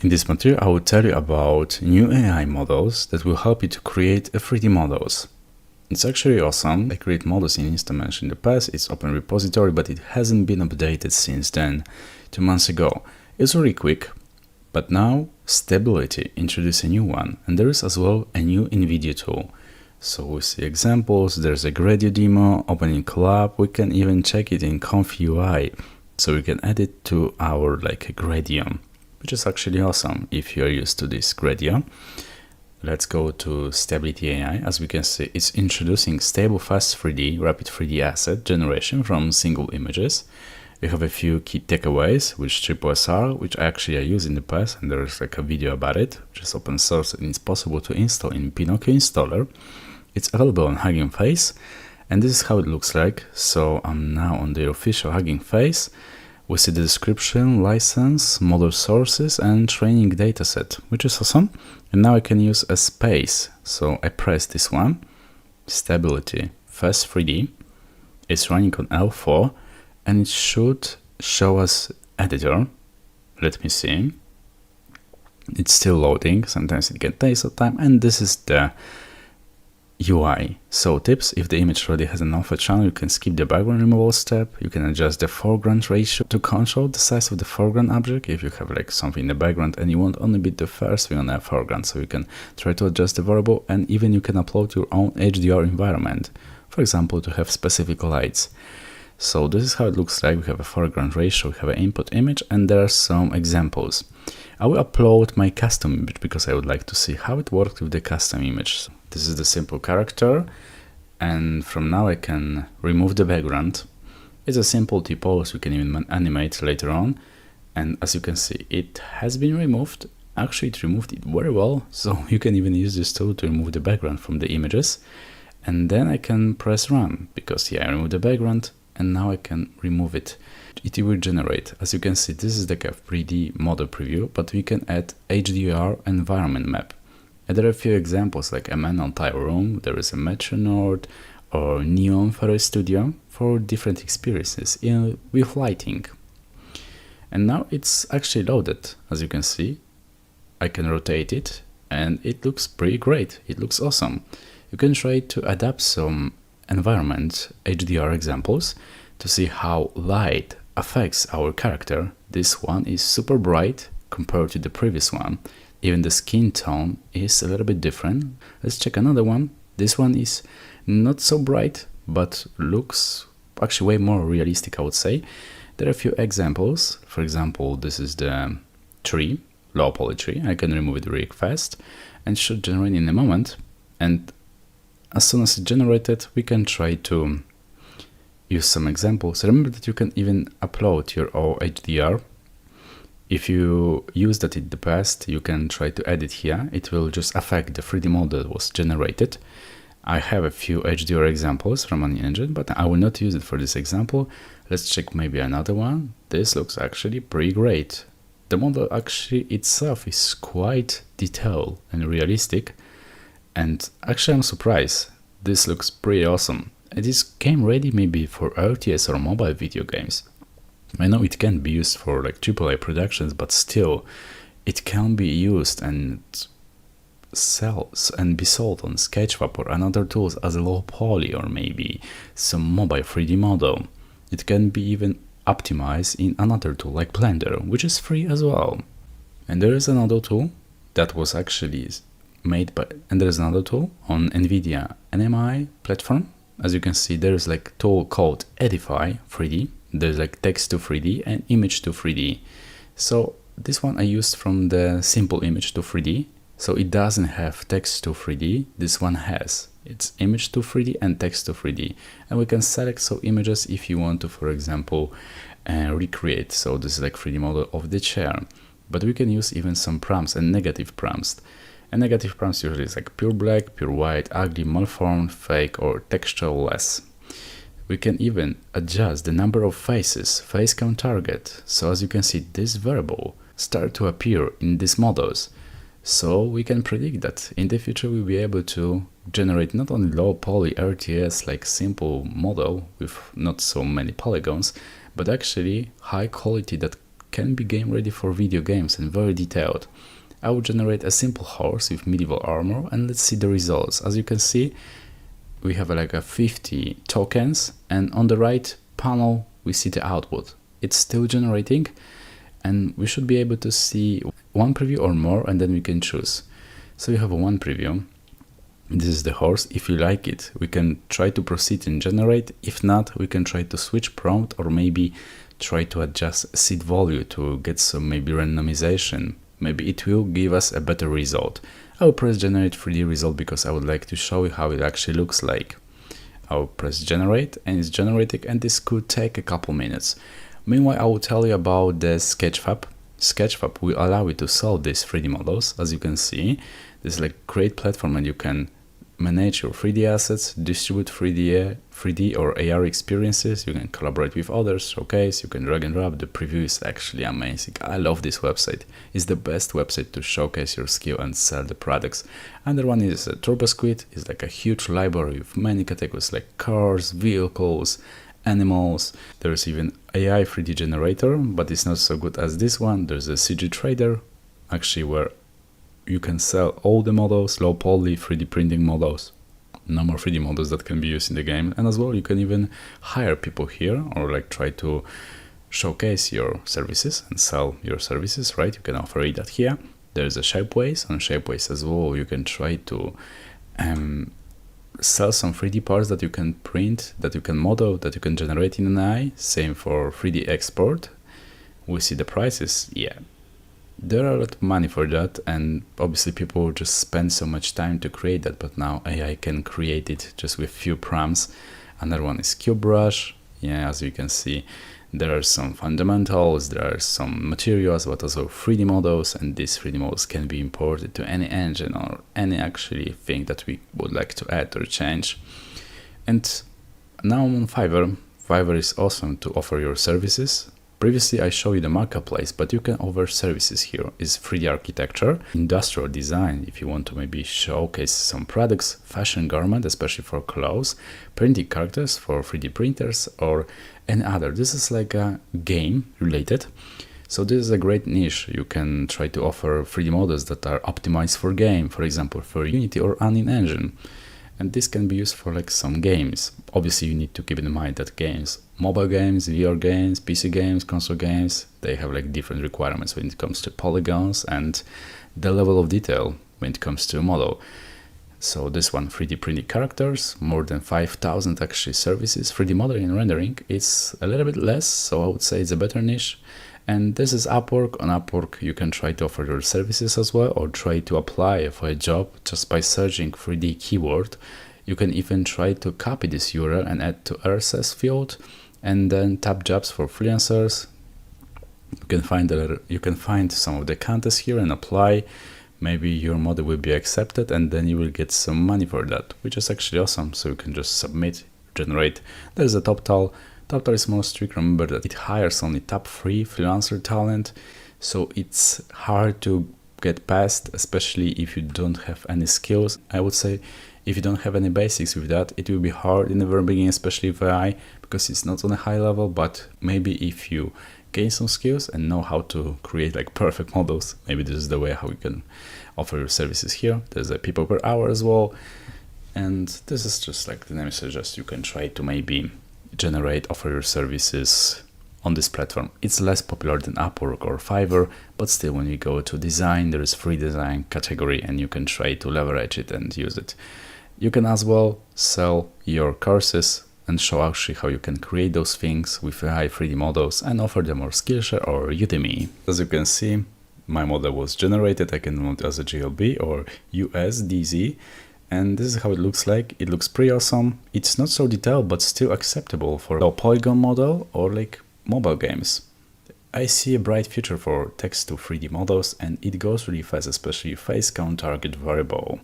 In this material, I will tell you about new AI models that will help you to create 3D models. It's actually awesome. I create models in Instamesh in the past. It's open repository, but it hasn't been updated since then, 2 months ago. It's really quick, but now Stability introduced a new one, and there is as well a new Nvidia tool. So we see examples, there's a Gradio demo, opening collab, we can even check it in Conf UI. So we can add it to our Gradio, which is actually awesome if you're used to this Gradio. Let's go to Stability AI. As we can see, it's introducing stable fast 3D, rapid 3D asset generation from single images. We have a few key takeaways, which SSR, which actually I used in the past, and there's a video about it, which is open source and it's possible to install in Pinocchio installer. It's available on Hugging Face, and this is how it looks like. So I'm now on the official Hugging Face. We see the description, license, model sources, and training dataset, which is awesome. And now I can use a space. So I press this one, Stability, Fast 3D. It's running on L4, and it should show us editor. Let me see. It's still loading. Sometimes it can take some time, and this is the UI. So tips: if the image already has an alpha channel, you can skip the background removal step. You can adjust the foreground ratio to control the size of the foreground object if you have something in the background and you want only be the first thing on the foreground. So you can try to adjust the variable, and even you can upload your own HDR environment, for example, to have specific lights. So this is how it looks like. We have a foreground ratio, we have an input image, and there are some examples. I will upload my custom image because I would like to see how it works with the custom image. This is the simple character, and from now I can remove the background. It's a simple T-pose, you can even animate later on, and as you can see, it has been removed. Actually, it removed it very well, so you can even use this tool to remove the background from the images. And then I can press run, because I removed the background, and now I can remove it. It will generate. As you can see, this is the 3D model preview, but we can add HDR environment map. And there are a few examples like a man on tile room, there is a Metro Nord, or Neon for a studio for different experiences with lighting. And now it's actually loaded. As you can see, I can rotate it, and it looks pretty great. It looks awesome. You can try to adapt some environment HDR examples to see how light affects our character. This one is super bright compared to the previous one. Even the skin tone is a little bit different. Let's check another one. This one is not so bright, but looks actually way more realistic, I would say. There are a few examples. For example, this is the tree, low poly tree. I can remove it really fast and should generate in a moment. And as soon as it's generated, we can try to use some examples. Remember that you can even upload your own HDR. If you use that in the past, you can try to edit here. It will just affect the 3D model that was generated. I have a few HDR examples from an engine, but I will not use it for this example. Let's check maybe another one. This looks actually pretty great. The model actually itself is quite detailed and realistic. And actually I'm surprised. This looks pretty awesome. And this came ready maybe for RTS or mobile video games. I know it can be used for AAA productions, but still it can be used and sells and be sold on Sketchfab or another tools as a low poly or maybe some mobile 3D model. It can be even optimized in another tool like Blender, which is free as well. And there is another tool that was actually made by, and there is another tool on Nvidia NMI platform. As you can see, there is a tool called Edify 3D. There's text to 3D and image to 3D. So this one I used from the simple image to 3D. So it doesn't have text to 3D. This one has. It's image to 3D and text to 3D. And we can select some images if you want to, for example, recreate. So this is 3D model of the chair. But we can use even some prompts and negative prompts. And negative prompts usually is pure black, pure white, ugly, malformed, fake, or textureless. We can even adjust the number of faces, face count target. So as you can see, this variable start to appear in these models. So we can predict that in the future we'll be able to generate not only low poly RTS simple model with not so many polygons, but actually high quality that can be game ready for video games and very detailed. I will generate a simple horse with medieval armor, and let's see the results. As you can see, we have like a 50 tokens, and on the right panel we see the output. It's still generating, and we should be able to see one preview or more, and then we can choose. So you have one preview. This is the horse. If you like it, we can try to proceed and generate. If not, we can try to switch prompt, or maybe try to adjust seed value to get some maybe randomization. Maybe it will give us a better result. I will press generate 3D result because I would like to show you how it actually looks like. I will press generate, and it's generating, and this could take a couple minutes. Meanwhile, I will tell you about the Sketchfab. Sketchfab will allow you to solve these 3D models. As you can see, this is like a great platform, and you can manage your 3D assets, distribute 3D or AR experiences. You can collaborate with others, showcase, you can drag and drop. The preview is actually amazing. I love this website. It's the best website to showcase your skill and sell the products. Another one is TurboSquid. It's like a huge library with many categories like cars, vehicles, animals. There's even AI 3D generator, but it's not so good as this one. There's a CG trader, actually, where you can sell all the models, low poly 3D printing models, no more 3D models that can be used in the game. And as well, you can even hire people here, or like try to showcase your services and sell your services, right? You can offer it at here. There's a Shapeways. On Shapeways as well, you can try to sell some 3D parts that you can print, that you can model, that you can generate in an AI. Same for 3D export. We see the prices. Yeah, there are a lot of money for that, and obviously people just spend so much time to create that, but now AI can create it just with few prompts. Another one is QBrush. Yeah, as you can see, there are some fundamentals, there are some materials, but also 3D models, and these 3D models can be imported to any engine or any actually thing that we would like to add or change. And now I'm on Fiverr. Fiverr is awesome to offer your services. Previously, I showed you the marketplace, but you can offer services here. Is 3D architecture, industrial design, if you want to maybe showcase some products, fashion garment, especially for clothes, printing characters for 3D printers, or any other. This is like a game related. So this is a great niche. You can try to offer 3D models that are optimized for game, for example, for Unity or Unreal Engine. And this can be used for like some games. Obviously, you need to keep in mind that games, mobile games, VR games, PC games, console games, they have like different requirements when it comes to polygons and the level of detail when it comes to a model. So this one, 3D printed characters, more than 5,000 actually services. 3D modeling and rendering, it's a little bit less, so I would say it's a better niche. And this is Upwork. On Upwork, you can try to offer your services as well, or try to apply for a job just by searching 3D keyword. You can even try to copy this URL and add to RSS field, and then tap jobs for freelancers. You can find some of the contests here and apply. Maybe your model will be accepted, and then you will get some money for that, which is actually awesome. So you can just submit, generate. There's a TopTal. TopTal is more strict. Remember that it hires only top 3 freelancer talent, so it's hard to get past, especially if you don't have any skills. I would say if you don't have any basics with that, it will be hard in the very beginning, especially with AI, because it's not on a high level. But maybe if you gain some skills and know how to create like perfect models, maybe this is the way how you can offer your services here. There's a people per hour as well, and this is just like the name suggests, you can try to maybe offer your services on this platform. It's less popular than Upwork or Fiverr, but still, when you go to design, there is free design category, and you can try to leverage it and use it. You can as well sell your courses and show actually how you can create those things with AI 3D models and offer them on Skillshare or Udemy. As you can see, my model was generated. I can download it as a GLB or USDZ. And this is how it looks like. It looks pretty awesome. It's not so detailed, but still acceptable for a polygon model or like mobile games. I see a bright future for text to 3D models, and it goes really fast, especially face count target variable.